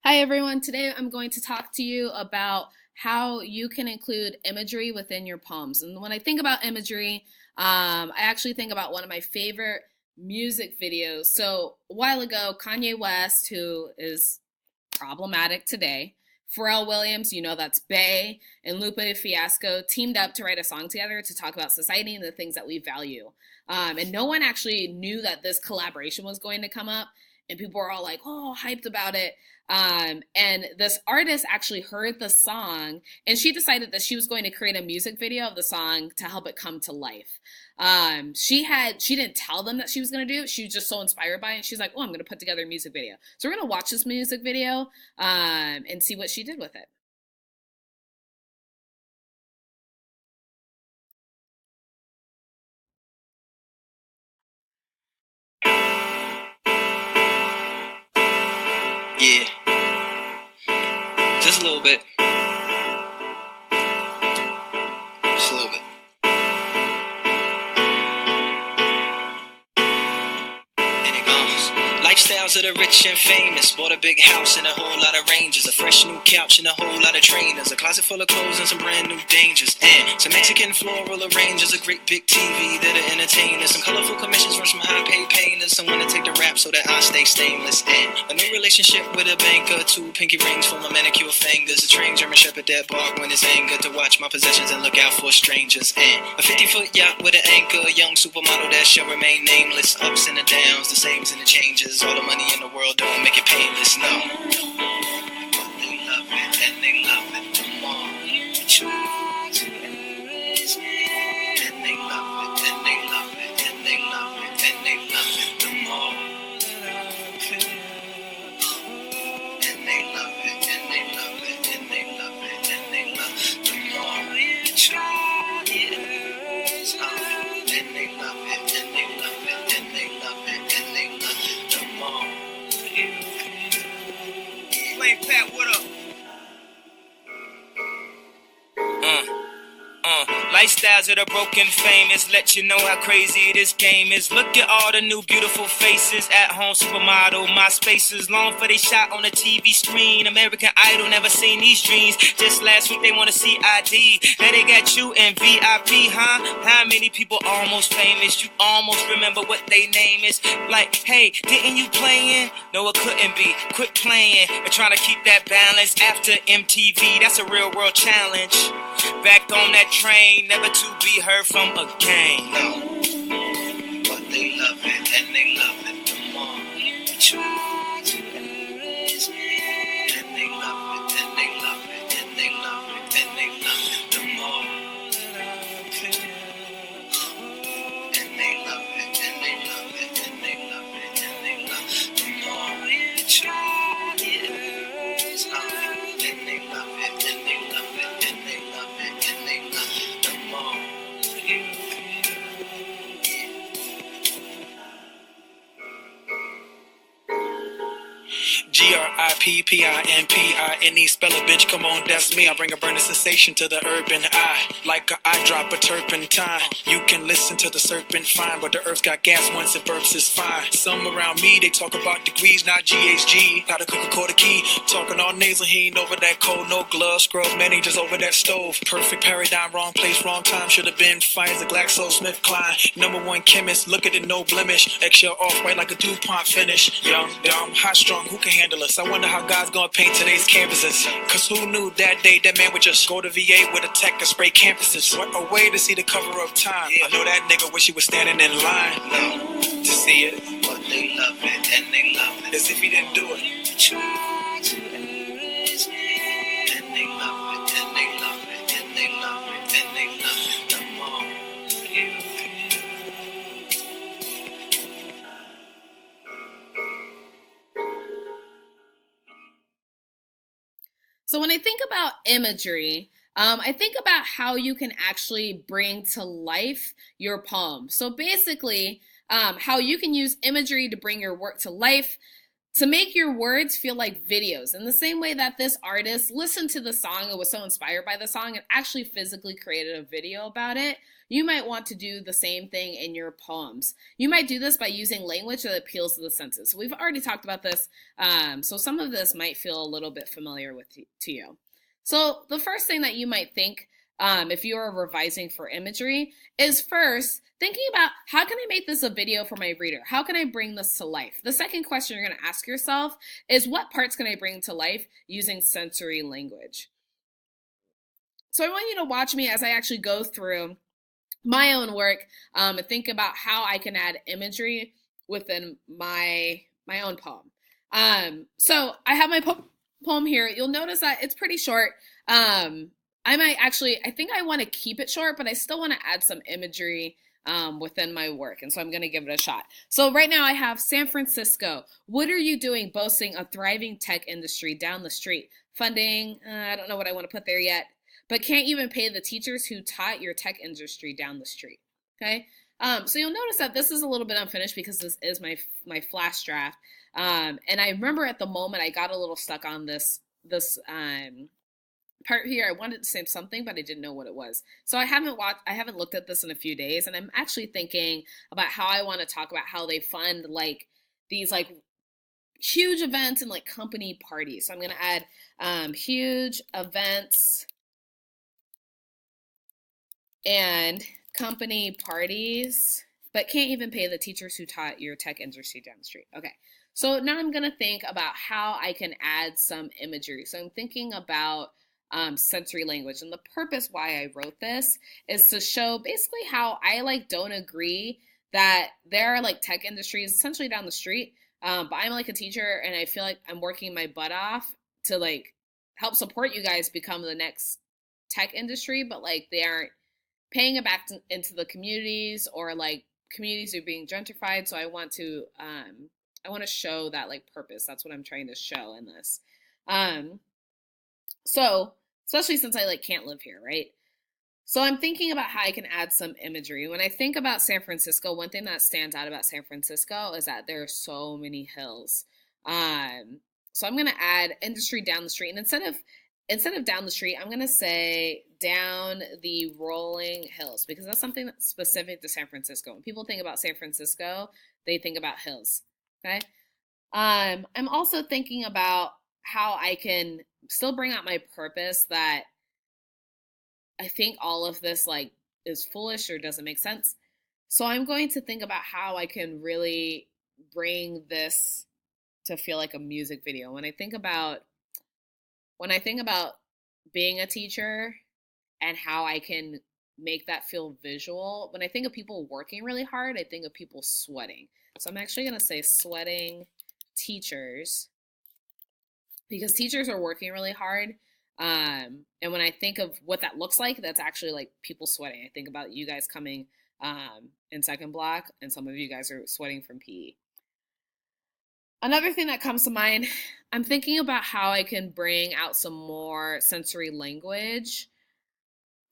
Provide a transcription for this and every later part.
Hi everyone, today I'm going to talk to you about how you can include imagery within your poems. And when I think about imagery, I actually think about one of my favorite music videos. So a while ago, Kanye West, who is problematic today, Pharrell Williams, that's Bey, and Lupe Fiasco teamed up to write a song together to talk about society and the things that we value. And no one actually knew that this collaboration was going to come up, and people were all like, "Oh, hyped about it." And this artist actually heard the song, and she decided that she was going to create a music video of the song to help it come to life. She didn't tell them that she was going to do it. She was just so inspired by it. And she's like, "Oh, I'm going to put together a music video." So we're going to watch this music video and see what she did with it. Yeah, just a little bit. Just a little bit. And it goes. Lifestyles of the rich and famous. Bought a big house and a whole lot of ranges. A fresh new couch and a whole lot of trainers. A closet full of clothes and some brand new dangers. And some Mexican floral arrangers. A great big TV that'll entertain us. Some colorful commissions from some high paid painters. Someone to take the rap so that I stay stainless. And a new relationship with a banker. 2 pinky rings for my manicure fingers. A trained German shepherd that bark when it's anger. To watch my possessions and look out for strangers. And a 50-foot yacht with an anchor. A young supermodel that shall remain nameless. Ups and the downs, the sames and the changes. All the money in the world don't make it painless, no. But they love it and they love it the more you try to erase me. And they love it and they love it and they love it and they love it the more that I feel. And they love it and they love it and they love it and they love it the more you try to erase me. And they love it and they love it and they love it and they love it the more you feel. Play Pat, what up? Lifestyles of the broken famous, let you know how crazy this game is. Look at all the new beautiful faces, at home supermodel, my spaces, long for they shot on the TV screen. American Idol, never seen these dreams. Just last week they wanna see ID, now they got you in VIP, huh? How many people almost famous? You almost remember what they name is. Like, hey, didn't you playing? No, it couldn't be. Quit playing and trying to keep that balance. After MTV, that's a real world challenge. Back on that train, never to be heard from again. No, but they love it and they love it the more you try to erase me. And they love it and they love it and they love it and they love it the more that I feel. And they love it and they love it and they love it and they love it the more you try to erase me. And they love it and they love it and they love it and they love it the more you feel. GRIPPINPINE, spell a bitch, come on, that's me. I bring a burning sensation to the urban eye, like a eye drop of turpentine. You can listen to the serpent fine, but the earth's got gas once it burps, it's fine. Some around me, they talk about degrees, not GHG. Got a Coca-Cola key, talking all nasal, he ain't over that cold, no gloves, scrubs, man, he just over that stove. Perfect paradigm, wrong place, wrong time, should have been Pfizer, GlaxoSmithKline. #1 chemist, look at it, no blemish. Eggshell off white like a DuPont finish. Young, dumb, hot, strong, who can handle us? I wonder how God's gonna paint today's canvases. Cause who knew that day that man would just go to VA with a tech and spray campuses? What a way to see the cover of time. I know that nigga wish he was standing in line. No, to see it. But they love it and they love it. As if he didn't do it. Try to erase me. And they love it and they love it and they love it and they love it the more you feel. So when I think about imagery, I think about how you can actually bring to life your poem. So basically, how you can use imagery to bring your work to life. to make your words feel like videos in the same way that this artist listened to the song and was so inspired by the song and actually physically created a video about it. You might want to do the same thing in your poems. You might do this by using language that appeals to the senses. We've already talked about this, so some of this might feel a little bit familiar to you. So the first thing that you might think, if you are revising for imagery, is first thinking about, how can I make this a video for my reader? How can I bring this to life? The second question you're going to ask yourself is, what parts can I bring to life using sensory language? So I want you to watch me as I actually go through my own work, and think about how I can add imagery within my own poem. So I have my poem here. You'll notice that it's pretty short. I think I want to keep it short, but I still want to add some imagery within my work. And so I'm going to give it a shot. So right now I have San Francisco. What are you doing boasting a thriving tech industry down the street? Funding, I don't know what I want to put there yet, but can't even pay the teachers who taught your tech industry down the street. Okay. So you'll notice that this is a little bit unfinished because this is my flash draft. And I remember at the moment I got a little stuck on this part here. I wanted to say something, but I didn't know what it was. So I haven't looked at this in a few days, and I'm actually thinking about how I want to talk about how they fund like these like huge events and like company parties. So I'm going to add huge events and company parties, but can't even pay the teachers who taught your tech industry down the street. Okay. So now I'm going to think about how I can add some imagery. So I'm thinking about sensory language. And the purpose why I wrote this is to show basically how I like don't agree that there are like tech industries essentially down the street. But I'm like a teacher and I feel like I'm working my butt off to like help support you guys become the next tech industry, but like they aren't paying it back into the communities, or like communities are being gentrified. So I want to show that like purpose. That's what I'm trying to show in this. So especially since I like can't live here, right? So I'm thinking about how I can add some imagery. When I think about San Francisco, one thing that stands out about San Francisco is that there are so many hills. So I'm gonna add industry down the street, and instead of down the street, I'm gonna say down the rolling hills, because that's something that's specific to San Francisco. When people think about San Francisco, they think about hills. Okay. I'm also thinking about how I can still bring out my purpose, that I think all of this like is foolish or doesn't make sense. So I'm going to think about how I can really bring this to feel like a music video. When I think about being a teacher and how I can make that feel visual, when I think of people working really hard, I think of people sweating. So I'm actually going to say sweating teachers, because teachers are working really hard. And when I think of what that looks like, that's actually like people sweating. I think about you guys coming in second block, and some of you guys are sweating from PE. Another thing that comes to mind, I'm thinking about how I can bring out some more sensory language.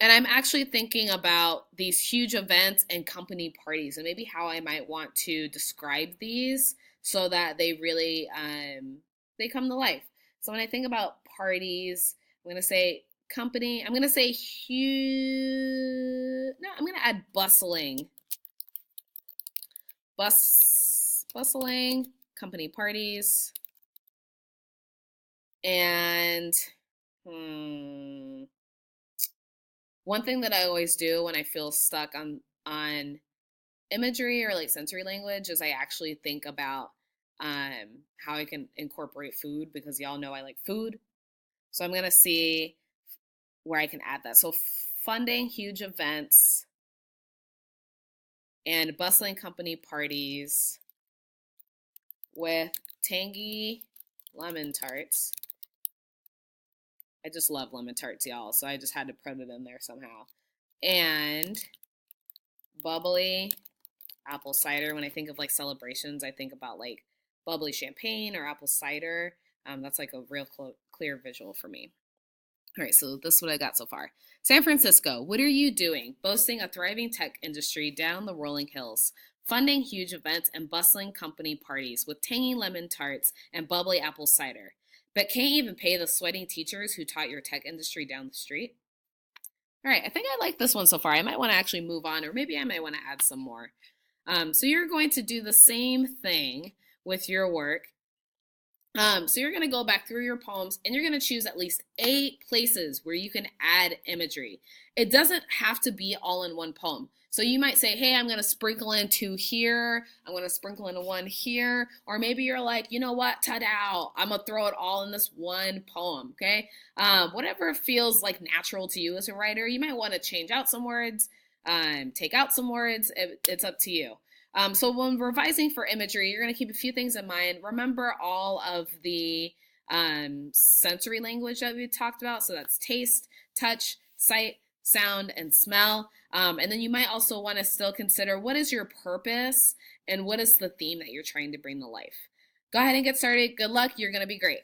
And I'm actually thinking about these huge events and company parties, and maybe how I might want to describe these so that they really they come to life. So when I think about parties, I'm going to say company. I'm going to say huge. No, I'm going to add bustling. Bustling company parties. And one thing that I always do when I feel stuck on imagery or like sensory language is I actually think about how I can incorporate food, because y'all know I like food. So I'm gonna see where I can add that. So funding huge events and bustling company parties with tangy lemon tarts. I just love lemon tarts, y'all, so I just had to put it in there somehow. And bubbly apple cider. When I think of like celebrations, I think about like bubbly champagne or apple cider. That's like a real clear visual for me. All right, so this is what I got so far. San Francisco, what are you doing? Boasting a thriving tech industry down the rolling hills. funding huge events and bustling company parties with tangy lemon tarts and bubbly apple cider, but can't even pay the sweating teachers who taught your tech industry down the street? All right, I think I like this one so far. I might want to actually move on, or maybe I might want to add some more. So you're going to do the same thing with your work. So you're going to go back through your poems and you're going to choose at least 8 places where you can add imagery. It doesn't have to be all in one poem. So you might say, hey, I'm going to sprinkle in 2 here. I'm going to sprinkle in 1 here. Or maybe you're like, you know what, ta-da, I'm going to throw it all in this one poem, okay? Whatever feels like natural to you as a writer. You might want to change out some words, take out some words. It's up to you. So when revising for imagery, you're going to keep a few things in mind. Remember all of the sensory language that we talked about. So that's taste, touch, sight, sound, and smell. And then you might also want to still consider what is your purpose and what is the theme that you're trying to bring to life. Go ahead and get started. Good luck. You're going to be great.